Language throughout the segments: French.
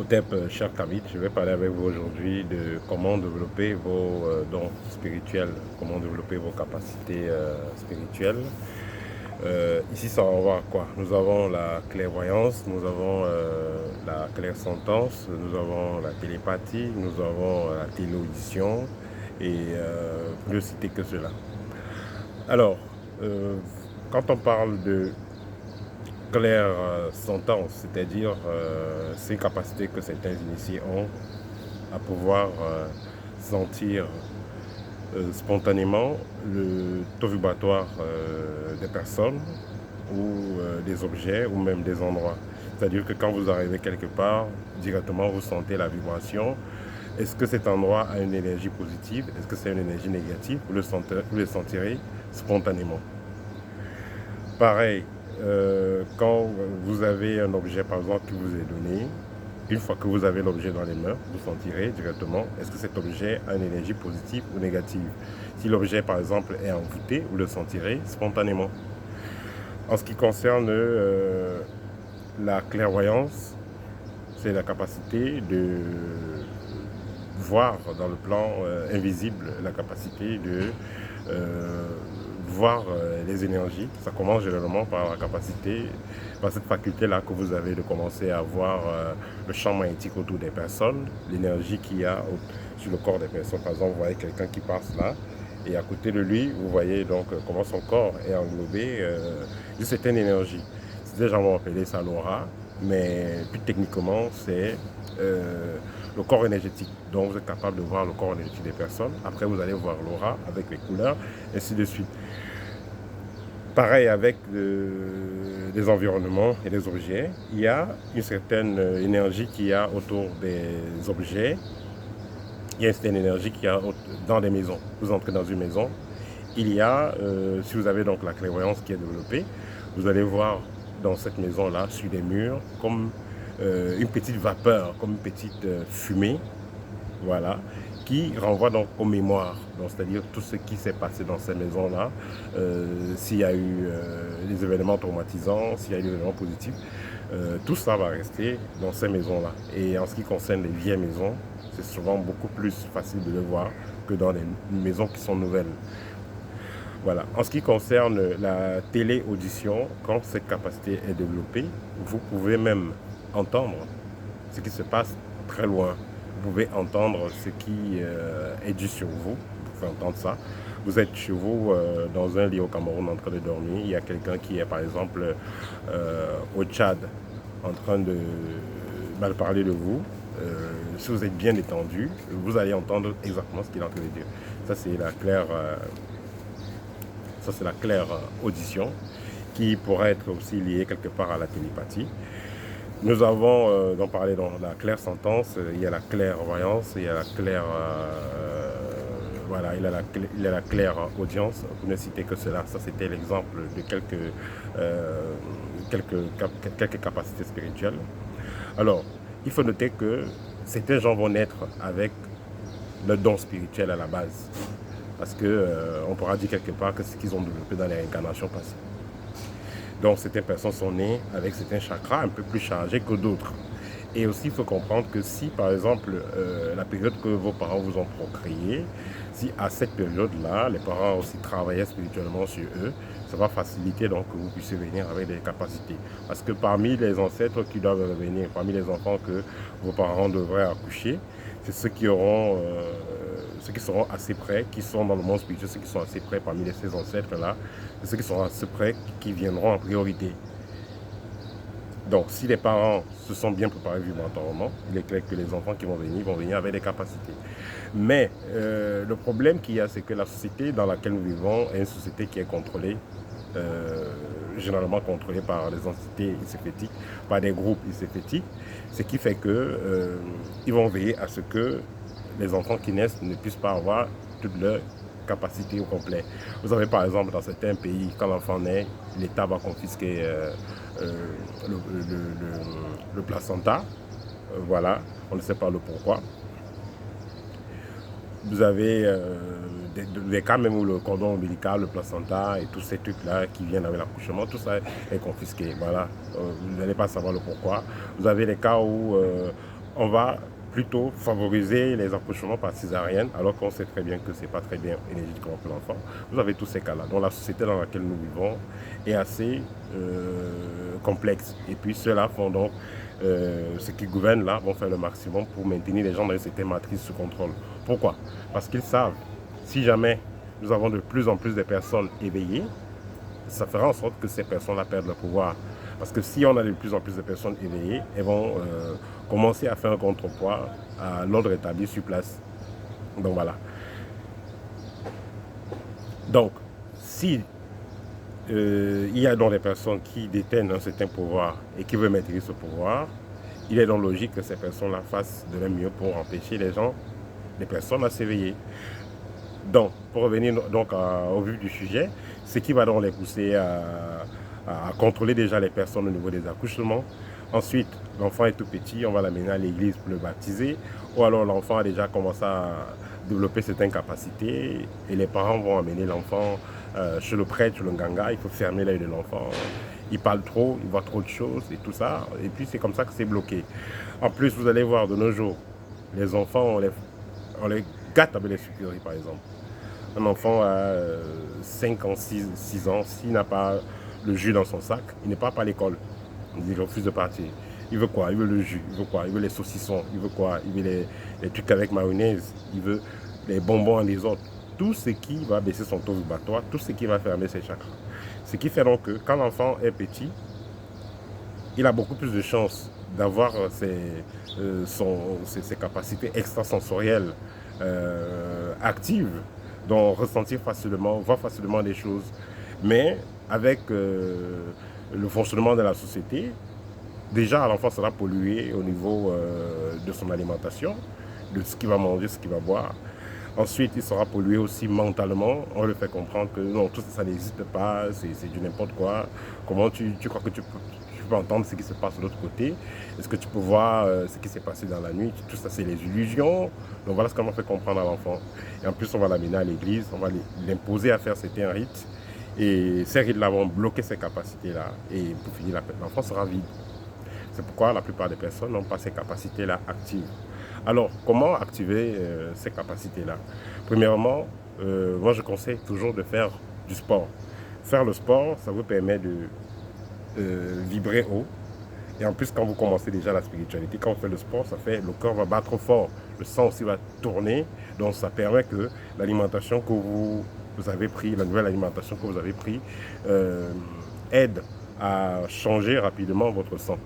Hotep Kamit, je vais parler avec vous aujourd'hui de comment développer vos dons spirituels, comment développer vos capacités spirituelles. Ici, ça va voir quoi? Nous avons la clairvoyance, nous avons la clairsentence, nous avons la télépathie, nous avons la téléaudition et plus de citer que cela. Alors, quand on parle de clair-sentence, c'est-à-dire ces capacités que certains initiés ont à pouvoir sentir spontanément le taux vibratoire des personnes ou des objets ou même des endroits. C'est-à-dire que quand vous arrivez quelque part, directement vous sentez la vibration. Est-ce que cet endroit a une énergie positive? Est-ce que c'est une énergie négative? Vous le sentirez spontanément. Pareil, quand vous avez un objet par exemple qui vous est donné, une fois que vous avez l'objet dans les mains, vous sentirez directement est-ce que cet objet a une énergie positive ou négative. Si l'objet par exemple est envoûté, vous le sentirez spontanément. En ce qui concerne la clairvoyance, c'est la capacité de voir dans le plan invisible, la capacité de voir les énergies. Ça commence généralement par la capacité, par cette faculté-là que vous avez de commencer à voir le champ magnétique autour des personnes, l'énergie qu'il y a sur le corps des personnes. Par exemple, vous voyez quelqu'un qui passe là, et à côté de lui, vous voyez donc comment son corps est englobé d'une certaine énergie. Les gens vont appeler ça l'aura, mais plus techniquement, c'est le corps énergétique. Donc vous êtes capable de voir le corps énergétique des personnes. Après, vous allez voir l'aura avec les couleurs, ainsi de suite. Pareil avec les environnements et les objets. Il y a une certaine énergie qu'il y a autour des objets. Il y a une certaine énergie qu'il y a dans des maisons. Vous entrez dans une maison. Il y a, si vous avez donc la clairvoyance qui est développée, vous allez voir dans cette maison-là, sur les murs, comme une petite vapeur, comme une petite fumée, voilà, qui renvoie donc aux mémoires, c'est-à-dire tout ce qui s'est passé dans ces maisons-là, s'il y a eu des événements traumatisants, s'il y a eu des événements positifs, tout ça va rester dans ces maisons-là. Et en ce qui concerne les vieilles maisons, c'est souvent beaucoup plus facile de le voir que dans les maisons qui sont nouvelles. Voilà. En ce qui concerne la téléaudition, quand cette capacité est développée, vous pouvez même entendre ce qui se passe très loin. Vous pouvez entendre ce qui est dû sur vous. Vous pouvez entendre ça. Vous êtes chez vous dans un lit au Cameroun en train de dormir. Il y a quelqu'un qui est par exemple au Tchad en train de mal parler de vous. Si vous êtes bien détendu, vous allez entendre exactement ce qu'il est en train de dire. Ça, c'est la claire audition qui pourrait être aussi liée quelque part à la télépathie. Nous avons donc parlé dans la claire sentence, il y a la clairvoyance, il y a la claire voilà, il y a la claire audience. Vous ne citez que cela. Ça, c'était l'exemple de quelques capacités spirituelles. Alors, il faut noter que certains gens vont naître avec le don spirituel à la base. Parce qu'on pourra dire quelque part que c'est ce qu'ils ont développé dans les réincarnations passées. Donc certaines personnes sont nées avec certains chakras un peu plus chargés que d'autres. Et aussi il faut comprendre que si par exemple la période que vos parents vous ont procréé, si à cette période-là, les parents aussi travaillaient spirituellement sur eux, ça va faciliter donc que vous puissiez venir avec des capacités. Parce que parmi les ancêtres qui doivent revenir, parmi les enfants que vos parents devraient accoucher, c'est ceux qui seront assez près, qui sont dans le monde spirituel, ceux qui sont assez près parmi ces ancêtres-là, c'est ceux qui seront assez près qui viendront en priorité. Donc, si les parents se sont bien préparés vibratoirement, il est clair que les enfants qui vont venir avec des capacités. Mais le problème qu'il y a, c'est que la société dans laquelle nous vivons est une société qui est contrôlée, généralement contrôlée par des entités iséphétiques, par des groupes iséphétiques, ce qui fait que ils vont veiller à ce que les enfants qui naissent ne puissent pas avoir toutes leurs capacités au complet. Vous avez par exemple dans certains pays, quand l'enfant naît, l'État va confisquer le placenta. Voilà, on ne sait pas le pourquoi. Vous avez des cas même où le cordon ombilical, le placenta et tous ces trucs-là qui viennent avec l'accouchement, tout ça est confisqué. Voilà, vous n'allez pas savoir le pourquoi. Vous avez des cas où on va plutôt favoriser les accouchements par césarienne, alors qu'on sait très bien que ce n'est pas très bien énergétiquement pour l'enfant. Vous avez tous ces cas-là. Donc la société dans laquelle nous vivons est assez complexe. Et puis ceux-là font donc, ceux qui gouvernent là vont faire le maximum pour maintenir les gens dans une certaine matrice sous contrôle. Pourquoi? Parce qu'ils savent, si jamais nous avons de plus en plus de personnes éveillées, ça fera en sorte que ces personnes-là perdent le pouvoir. Parce que si on a de plus en plus de personnes éveillées, elles vont commencer à faire un contrepoids à l'ordre établi sur place. Donc voilà. Donc, si il y a donc des personnes qui détiennent un certain pouvoir et qui veulent maîtriser ce pouvoir, il est donc logique que ces personnes-là fassent de leur mieux pour empêcher les personnes à s'éveiller. Donc, pour revenir donc au vif du sujet, ce qui va donc les pousser à contrôler déjà les personnes au niveau des accouchements. Ensuite, l'enfant est tout petit, on va l'amener à l'église pour le baptiser. Ou alors l'enfant a déjà commencé à développer certaines capacités et les parents vont amener l'enfant chez le prêtre, chez le nganga. Il faut fermer l'œil de l'enfant. Il parle trop, il voit trop de choses et tout ça. Et puis c'est comme ça que c'est bloqué. En plus, vous allez voir de nos jours, les enfants, on les gâte avec les sucreries par exemple. Un enfant a 5 ans, 6 ans, s'il n'a pas le jus dans son sac, il ne part pas à l'école. Il refuse de partir. Il veut quoi? Il veut le jus. Il veut quoi? Il veut les saucissons. Il veut quoi? Il veut les trucs avec mayonnaise. Il veut les bonbons des autres. Tout ce qui va baisser son taux vibratoire, tout ce qui va fermer ses chakras. Ce qui fait donc que quand l'enfant est petit, il a beaucoup plus de chances d'avoir ses capacités extrasensorielles actives, donc ressentir facilement, voir facilement des choses. Mais avec le fonctionnement de la société, déjà l'enfant sera pollué au niveau de son alimentation, de ce qu'il va manger, ce qu'il va boire. Ensuite, il sera pollué aussi mentalement. On lui fait comprendre que non, tout ça, ça n'existe pas, c'est du n'importe quoi. Comment tu crois que tu peux entendre ce qui se passe de l'autre côté? Est-ce que tu peux voir ce qui s'est passé dans la nuit? Tout ça, c'est les illusions. Donc voilà ce qu'on fait comprendre à l'enfant. Et en plus, on va l'amener à l'église, on va l'imposer à faire certains rites. Et ces rites-là vont bloquer ces capacités-là. Et pour finir, l'enfant sera vide. C'est pourquoi la plupart des personnes n'ont pas ces capacités-là actives. Alors, comment activer ces capacités-là? Premièrement, moi je conseille toujours de faire du sport. Faire le sport, ça vous permet de vibrer haut. Et en plus, quand vous commencez déjà la spiritualité, quand vous faites le sport, ça fait le cœur va battre fort. Le sang aussi va tourner. Donc ça permet que l'alimentation que vous avez pris, la nouvelle alimentation que vous avez pris, aide à changer rapidement votre sang.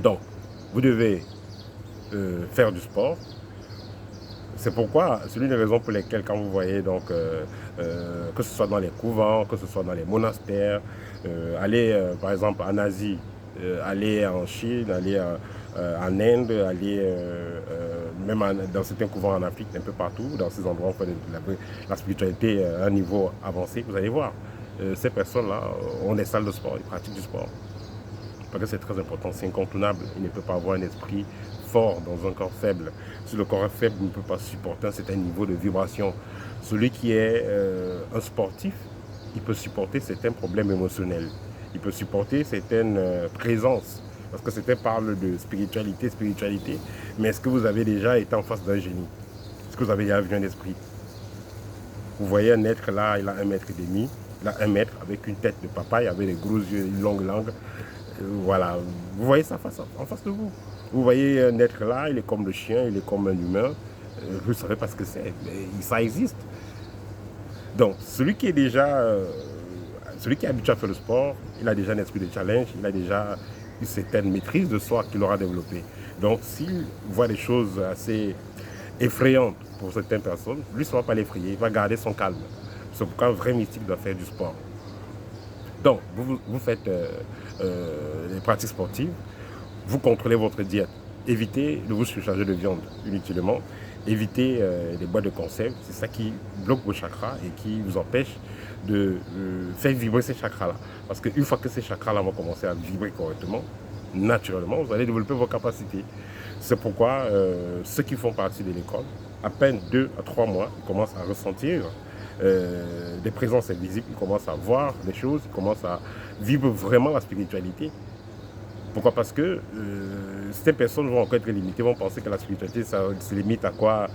Donc, vous devez faire du sport. C'est pourquoi, c'est l'une des raisons pour lesquelles quand vous voyez donc que ce soit dans les couvents, que ce soit dans les monastères, aller par exemple en Asie, aller en Chine, aller en Inde, aller même dans certains couvents en Afrique, un peu partout, dans ces endroits où on fait la spiritualité à un niveau avancé, vous allez voir, ces personnes-là ont des salles de sport, ils pratiquent du sport. Parce que c'est très important, c'est incontournable. Il ne peut pas avoir un esprit fort dans un corps faible. Si le corps est faible, il ne peut pas supporter un certain niveau de vibration. Celui qui est un sportif, il peut supporter certains problèmes émotionnels. Il peut supporter certaines présences. Parce que certains parlent de spiritualité, mais est-ce que vous avez déjà été en face d'un génie? Est-ce que vous avez déjà vu un esprit? Vous voyez un être là, il a 1,5 m, il a 1 mètre avec une tête de papaye, avec des gros yeux, une longue langue. Voilà, vous voyez ça en face de vous. Vous voyez un être là, il est comme le chien, il est comme un humain. Vous ne savez pas ce que c'est, mais ça existe. Donc, celui qui est habitué à faire le sport, il a déjà un esprit de challenge, il a déjà une certaine maîtrise de soi qu'il aura développée. Donc, s'il voit des choses assez effrayantes pour certaines personnes, lui, ça ne va pas l'effrayer, il va garder son calme. C'est pourquoi un vrai mystique doit faire du sport. Donc, vous faites les pratiques sportives, vous contrôlez votre diète. Évitez de vous surcharger de viande inutilement. Évitez les boîtes de conserve. C'est ça qui bloque vos chakras et qui vous empêche de faire vibrer ces chakras-là. Parce qu'une fois que ces chakras-là vont commencer à vibrer correctement, naturellement, vous allez développer vos capacités. C'est pourquoi ceux qui font partie de l'école, à peine 2 à 3 mois, ils commencent à ressentir des présences invisibles, ils commencent à voir des choses, ils commencent à vivre vraiment la spiritualité. Pourquoi? Parce que ces personnes vont encore être limitées, vont penser que la spiritualité, ça se limite à quoi?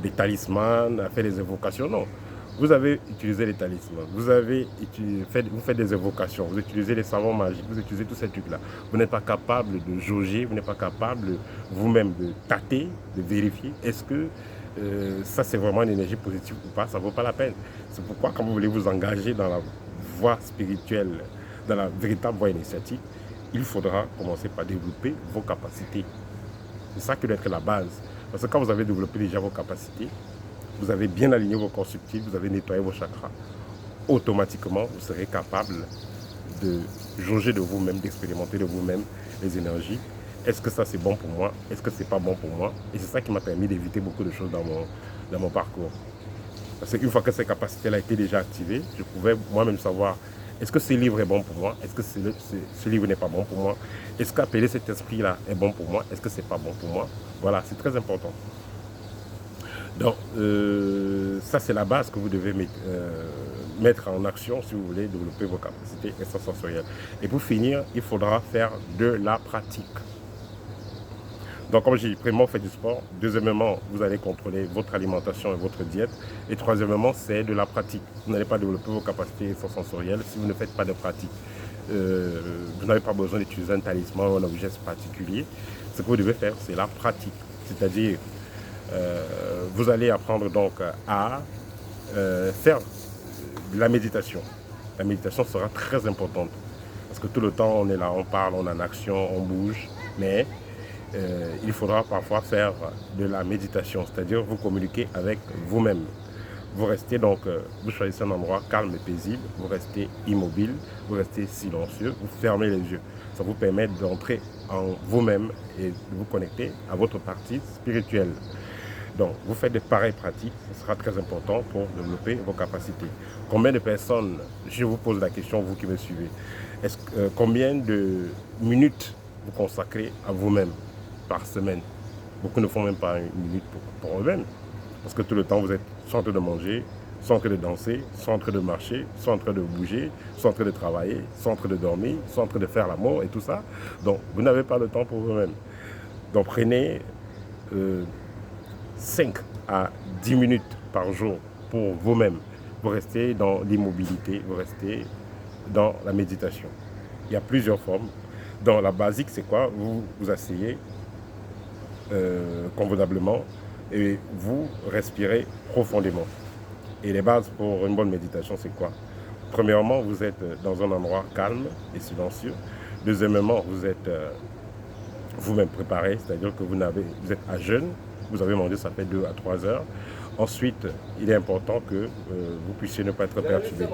Des talismans, à faire des évocations. Non. Vous avez utilisé les talismans, vous faites des évocations, vous utilisez les savons magiques, vous utilisez tous ces trucs-là. Vous n'êtes pas capable de jauger, vous n'êtes pas capable vous-même de tâter, de vérifier. Est-ce que ça c'est vraiment une énergie positive ou pas? Ça ne vaut pas la peine. C'est pourquoi quand vous voulez vous engager dans la voie spirituelle, dans la véritable voie initiatique, il faudra commencer par développer vos capacités. C'est ça qui doit être la base. Parce que quand vous avez développé déjà vos capacités, vous avez bien aligné vos corps subtils, vous avez nettoyé vos chakras, automatiquement, vous serez capable de jauger de vous-même, d'expérimenter de vous-même les énergies. Est-ce que ça c'est bon pour moi? Est-ce que c'est pas bon pour moi? Et c'est ça qui m'a permis d'éviter beaucoup de choses dans mon parcours. Parce qu'une fois que ces capacités-là étaient déjà activées, je pouvais moi-même savoir est-ce que ce livre est bon pour moi? Est-ce que ce livre n'est pas bon pour moi? Est-ce qu'appeler cet esprit-là est bon pour moi? Est-ce que c'est pas bon pour moi? Voilà, c'est très important. Donc, ça c'est la base que vous devez mettre en action si vous voulez développer vos capacités extrasensorielles. Et pour finir, il faudra faire de la pratique. Donc, comme j'ai dit, premièrement, faites du sport. Deuxièmement, vous allez contrôler votre alimentation et votre diète. Et troisièmement, c'est de la pratique. Vous n'allez pas développer vos capacités extrasensorielles si vous ne faites pas de pratique. Vous n'avez pas besoin d'utiliser un talisman ou un objet particulier. Ce que vous devez faire, c'est la pratique. C'est-à-dire, vous allez apprendre donc à faire de la méditation. La méditation sera très importante. Parce que tout le temps, on est là, on parle, on est en action, on bouge. Mais il faudra parfois faire de la méditation, c'est-à-dire vous communiquer avec vous-même. Vous restez donc, vous choisissez un endroit calme et paisible, vous restez immobile, vous restez silencieux, vous fermez les yeux. Ça vous permet d'entrer en vous-même et de vous connecter à votre partie spirituelle. Donc, vous faites de pareilles pratiques, ce sera très important pour développer vos capacités. Combien de personnes, je vous pose la question, vous qui me suivez, combien de minutes vous consacrez à vous-même par semaine? Beaucoup ne font même pas une minute pour eux-mêmes. Parce que tout le temps, vous êtes soit en train de manger, soit en train de danser, soit en train de marcher, soit en train de bouger, soit en train de travailler, soit en train de dormir, soit en train de faire l'amour et tout ça. Donc, vous n'avez pas le temps pour vous-même. Donc, prenez 5 à 10 minutes par jour pour vous-même. Vous restez dans l'immobilité, vous restez dans la méditation. Il y a plusieurs formes. Dans la basique, c'est quoi? Vous vous asseyez convenablement et vous respirez profondément. Et les bases pour une bonne méditation, c'est quoi? Premièrement, vous êtes dans un endroit calme et silencieux. Deuxièmement, vous êtes vous-même préparé, c'est-à-dire que vous êtes à jeûne, vous avez mangé, ça fait 2 à 3 heures. Ensuite, il est important que vous puissiez ne pas être perturbé.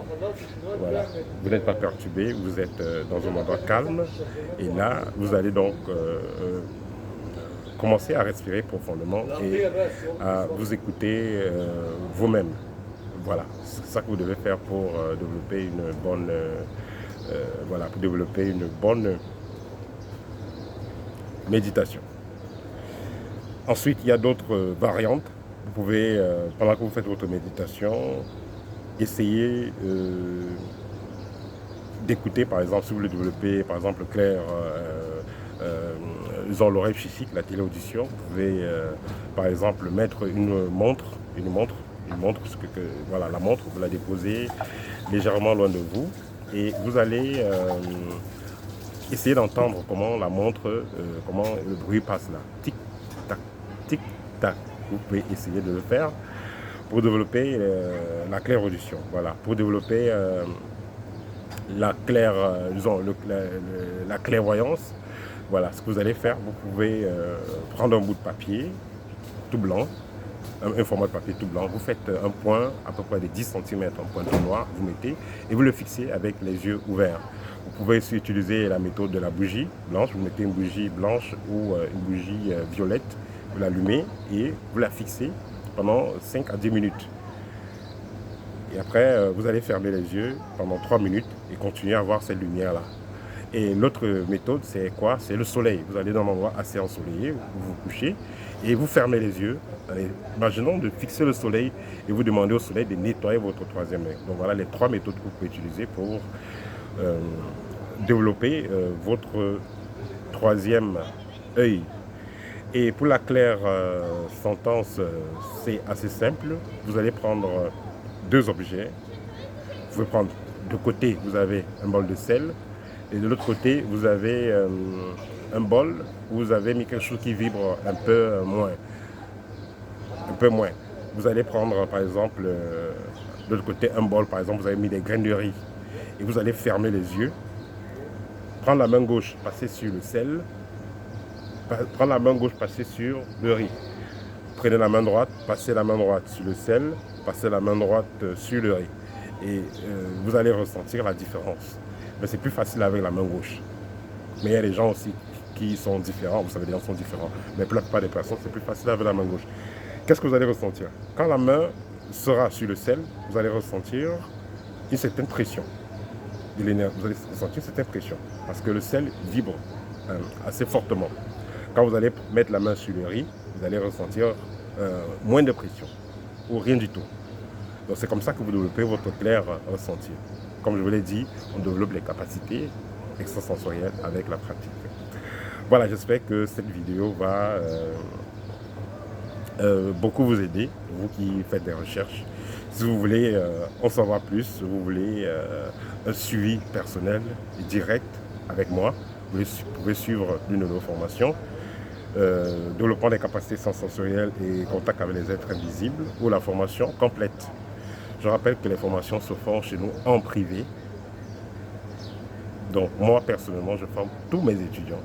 Voilà. Vous n'êtes pas perturbé, vous êtes dans un endroit calme. Et là, vous allez donc commencer à respirer profondément et à vous écouter vous-même. Voilà, c'est ça que vous devez faire pour développer une bonne, méditation. Ensuite, il y a d'autres variantes. Vous pouvez, pendant que vous faites votre méditation, essayer d'écouter, par exemple, si vous voulez développer, par exemple, clair, l'oreille psychique, la téléaudition. Vous pouvez, par exemple, mettre une montre, voilà, la montre, vous la déposez légèrement loin de vous et vous allez essayer d'entendre comment la montre, comment le bruit passe là. Tic, tac, tic, tac. Vous pouvez essayer de le faire pour développer la clairaudition. Voilà, pour développer la clairvoyance. Voilà, ce que vous allez faire, vous pouvez prendre un bout de papier tout blanc, un format de papier tout blanc, vous faites un point à peu près de 10 cm, un point tout noir, vous mettez et vous le fixez avec les yeux ouverts. Vous pouvez aussi utiliser la méthode de la bougie blanche, vous mettez une bougie blanche ou une bougie violette, vous l'allumez et vous la fixez pendant 5 à 10 minutes. Et après, vous allez fermer les yeux pendant 3 minutes et continuer à voir cette lumière-là. Et l'autre méthode, c'est quoi? C'est le soleil. Vous allez dans un endroit assez ensoleillé, vous vous couchez et vous fermez les yeux. Imaginons de fixer le soleil et vous demandez au soleil de nettoyer votre troisième œil. Donc voilà les 3 méthodes que vous pouvez utiliser pour développer votre troisième œil. Et pour la claire sentence, c'est assez simple. Vous allez prendre deux objets. Vous pouvez prendre de côté, vous avez un bol de sel. Et de l'autre côté, vous avez un bol où vous avez mis quelque chose qui vibre un peu moins. Un peu moins. Vous allez prendre, par exemple, de l'autre côté, un bol, par exemple, vous avez mis des graines de riz. Et vous allez fermer les yeux. Prendre la main gauche, passer sur le sel. Prendre la main gauche, passer sur le riz. Prenez la main droite, passez la main droite sur le sel, passez la main droite sur le riz. Et vous allez ressentir la différence. Mais c'est plus facile avec la main gauche. Mais il y a des gens aussi qui sont différents, vous savez, les gens sont différents. Mais pour la plupart des personnes, c'est plus facile avec la main gauche. Qu'est-ce que vous allez ressentir? Quand la main sera sur le sel, vous allez ressentir une certaine pression de l'énergie. Vous allez ressentir cette pression parce que le sel vibre assez fortement. Quand vous allez mettre la main sur le riz, vous allez ressentir moins de pression ou rien du tout. Donc c'est comme ça que vous développez votre clair ressenti. Comme je vous l'ai dit, on développe les capacités extrasensorielles avec la pratique. Voilà, j'espère que cette vidéo va beaucoup vous aider, vous qui faites des recherches. Si vous voulez en savoir plus, si vous voulez un suivi personnel et direct avec moi, vous pouvez suivre l'une de nos formations. Développement des capacités sensorielles et contact avec les êtres invisibles ou la formation complète. Je rappelle que les formations se font chez nous en privé. Donc moi personnellement, je forme tous mes étudiants.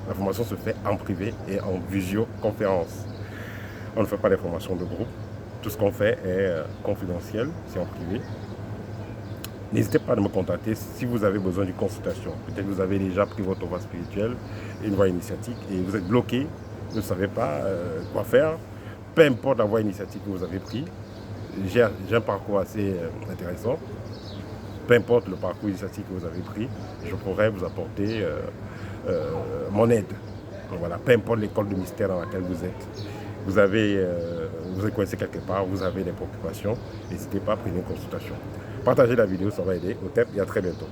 La formation se fait en privé et en visioconférence. On ne fait pas des formations de groupe. Tout ce qu'on fait est confidentiel, c'est en privé. N'hésitez pas à me contacter si vous avez besoin d'une consultation. Peut-être que vous avez déjà pris votre voie spirituelle et une voie initiatique et vous êtes bloqué, vous ne savez pas quoi faire. Peu importe la voie initiatique que vous avez prise, j'ai un parcours assez intéressant. Peu importe le parcours initiatique que vous avez pris, je pourrais vous apporter mon aide. Donc voilà, peu importe l'école de mystère dans laquelle vous êtes. Vous êtes coincé quelque part, vous avez des préoccupations, n'hésitez pas à prendre une consultation. Partagez la vidéo, ça va aider. Au TEP et à très bientôt.